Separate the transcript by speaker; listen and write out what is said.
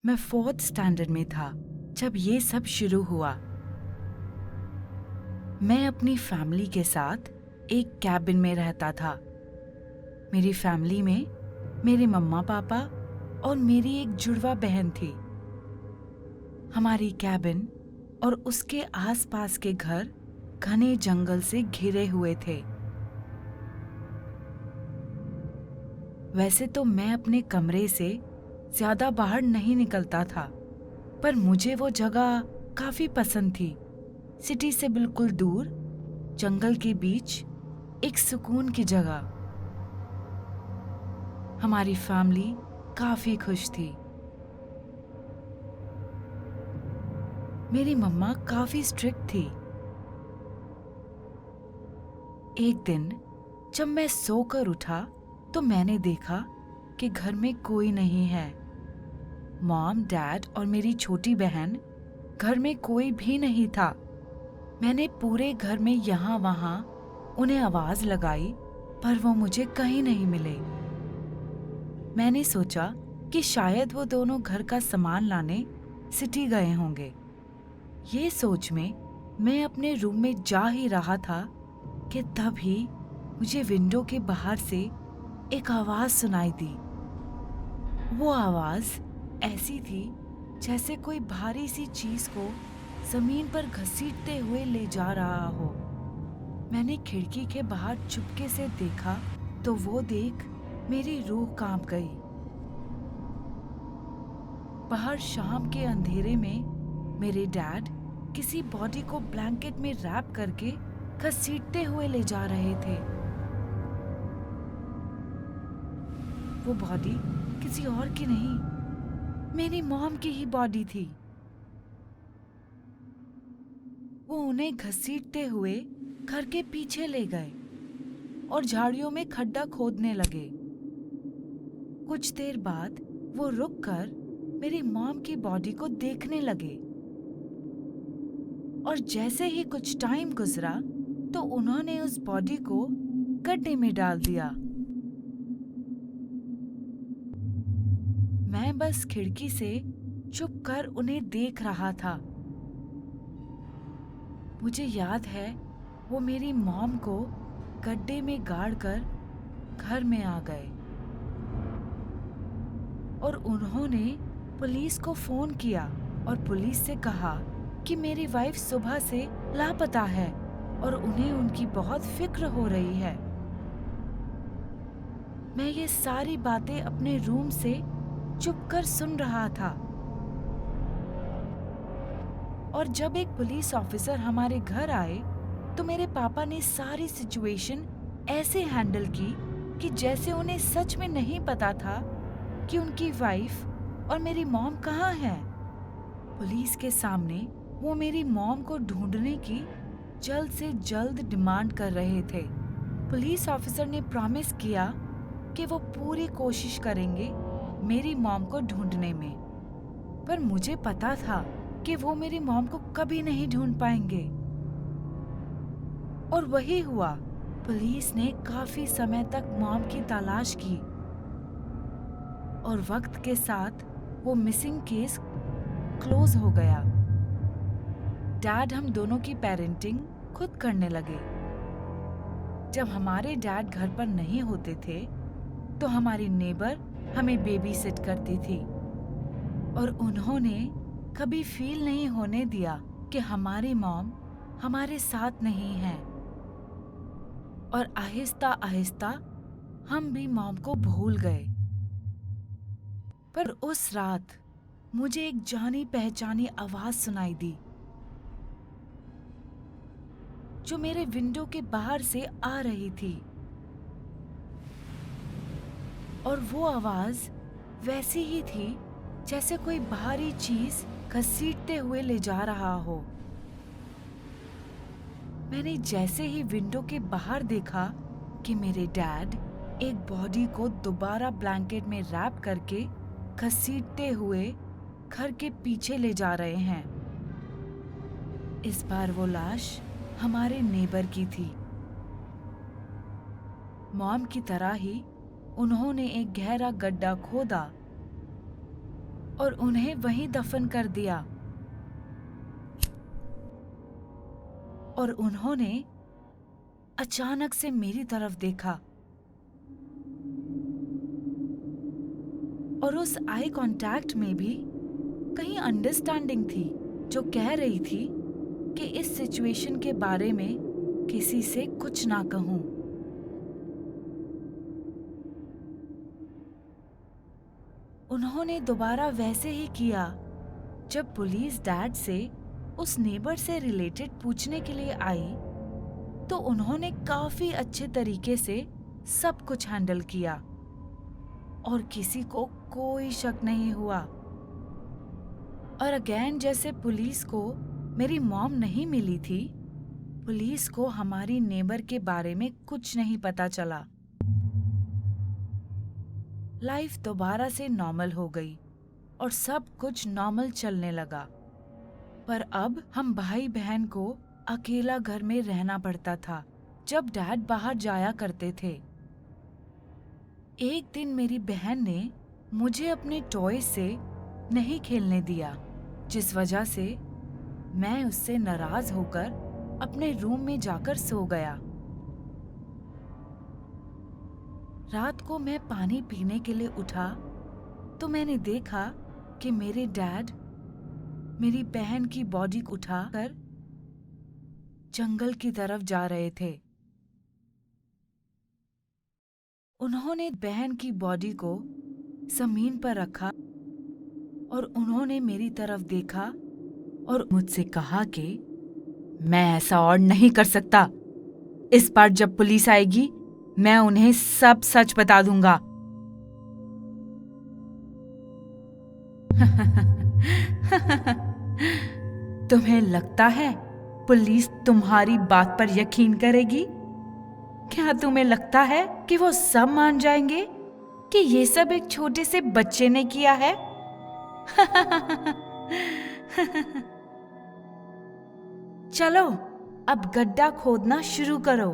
Speaker 1: मैं 4th standard में था जब ये सब शुरू हुआ। मैं अपनी फैमिली के साथ एक कैबिन में रहता था। मेरी फैमिली में मेरे मम्मा पापा और मेरी एक जुड़वा बहन थी। हमारी कैबिन और उसके आसपास के घर घने जंगल से घिरे हुए थे। वैसे तो मैं अपने कमरे से ज्यादा बाहर नहीं निकलता था, पर मुझे वो जगह काफी पसंद थी। सिटी से बिल्कुल दूर, जंगल के बीच, एक सुकून की जगह। हमारी फैमिली काफी खुश थी। मेरी मम्मा काफी स्ट्रिक्ट थी। एक दिन जब मैं सोकर उठा तो मैंने देखा कि घर में कोई नहीं है। मॉम, डैड और मेरी छोटी बहन, घर में कोई भी नहीं था। मैंने पूरे घर में यहाँ वहाँ उन्हें आवाज लगाई, पर वो मुझे कहीं नहीं मिले। मैंने सोचा कि शायद वो दोनों घर का सामान लाने सिटी गए होंगे। ये सोच में मैं अपने रूम में जा ही रहा था कि तभी मुझे विंडो के बाहर से एक आवाज सुनाई दी। वो आवाज ऐसी थी जैसे कोई भारी सी चीज को जमीन पर घसीटते हुए ले जा रहा हो। मैंने खिड़की के बाहर चुपके से देखा तो वो देख मेरी रूह कांप गई। बाहर शाम के अंधेरे में मेरे डैड किसी बॉडी को ब्लैंकेट में रैप करके घसीटते हुए ले जा रहे थे। वो बॉडी किसी और की नहीं, मेरी मॉम की ही बॉडी थी। वो उन्हें घसीटते हुए घर के पीछे ले गए और झाड़ियों में खड्डा खोदने लगे। कुछ देर बाद वो रुककर मेरी मॉम की बॉडी को देखने लगे और जैसे ही कुछ टाइम गुजरा तो उन्होंने उस बॉडी को गड्ढे में डाल दिया। मैं बस खिड़की से चुपकर उन्हें देख रहा था। मुझे याद है वो मेरी मॉम को गड्ढे में गाड़कर घर में आ गए और उन्होंने पुलिस को फोन किया और पुलिस से कहा कि मेरी वाइफ सुबह से लापता है और उन्हें उनकी बहुत फिक्र हो रही है। मैं ये सारी बातें अपने रूम से चुपकर सुन रहा था और जब एक पुलिस ऑफिसर हमारे घर आए तो मेरे पापा ने सारी सिचुएशन ऐसे हैंडल की कि जैसे उन्हें सच में नहीं पता था कि उनकी वाइफ और मेरी मॉम कहाँ है। पुलिस के सामने वो मेरी मॉम को ढूंढने की जल्द से जल्द डिमांड कर रहे थे। पुलिस ऑफिसर ने प्रॉमिस किया कि वो पूरी कोशिश करेंगे मेरी मॉम को ढूंढने में, पर मुझे पता था कि वो मेरी मॉम को कभी नहीं ढूंढ पाएंगे। और वही हुआ। पुलिस ने काफी समय तक मॉम की तलाश की और वक्त के साथ वो मिसिंग केस क्लोज हो गया। डैड हम दोनों की पेरेंटिंग खुद करने लगे। जब हमारे डैड घर पर नहीं होते थे तो हमारी नेबर हमें बेबी सिट करती थी और उन्होंने कभी फील नहीं होने दिया कि हमारी मॉम हमारे साथ नहीं है। और आहिस्ता आहिस्ता हम भी मॉम को भूल गए। पर उस रात मुझे एक जानी पहचानी आवाज सुनाई दी जो मेरे विंडो के बाहर से आ रही थी और वो आवाज वैसी ही थी जैसे कोई भारी चीज घसीटते हुए ले जा रहा हो। मैंने जैसे ही विंडो के बाहर देखा कि मेरे डैड एक बॉडी को दोबारा ब्लैंकेट में रैप करके घसीटते हुए घर के पीछे ले जा रहे हैं। इस बार वो लाश हमारे नेबर की थी। मॉम की तरह ही उन्होंने एक गहरा गड्ढा खोदा और उन्हें वहीं दफन कर दिया। और उन्होंने अचानक से मेरी तरफ देखा और उस आई कांटेक्ट में भी कहीं अंडरस्टैंडिंग थी, जो कह रही थी कि इस सिचुएशन के बारे में किसी से कुछ ना कहूं। उन्होंने दोबारा वैसे ही किया जब पुलिस डैड से उस नेबर से रिलेटेड पूछने के लिए आई, तो उन्होंने काफी अच्छे तरीके से सब कुछ हैंडल किया और किसी को कोई शक नहीं हुआ। और अगेन, जैसे पुलिस को मेरी मॉम नहीं मिली थी, पुलिस को हमारी नेबर के बारे में कुछ नहीं पता चला। लाइफ दोबारा से नॉर्मल हो गई और सब कुछ नॉर्मल चलने लगा। पर अब हम भाई बहन को अकेला घर में रहना पड़ता था जब डैड बाहर जाया करते थे। एक दिन मेरी बहन ने मुझे अपने टॉय से नहीं खेलने दिया, जिस वजह से मैं उससे नाराज होकर अपने रूम में जाकर सो गया। रात को मैं पानी पीने के लिए उठा तो मैंने देखा कि मेरे डैड मेरी बहन की बॉडी उठाकर जंगल की तरफ जा रहे थे। उन्होंने बहन की बॉडी को जमीन पर रखा और उन्होंने मेरी तरफ देखा और मुझसे कहा कि मैं ऐसा और नहीं कर सकता। इस बार जब पुलिस आएगी, मैं उन्हें सब सच बता दूंगा। तुम्हें लगता है पुलिस तुम्हारी बात पर यकीन करेगी? क्या तुम्हें लगता है कि वो सब मान जाएंगे कि ये सब एक छोटे से बच्चे ने किया है? चलो, अब गड्ढा खोदना शुरू करो।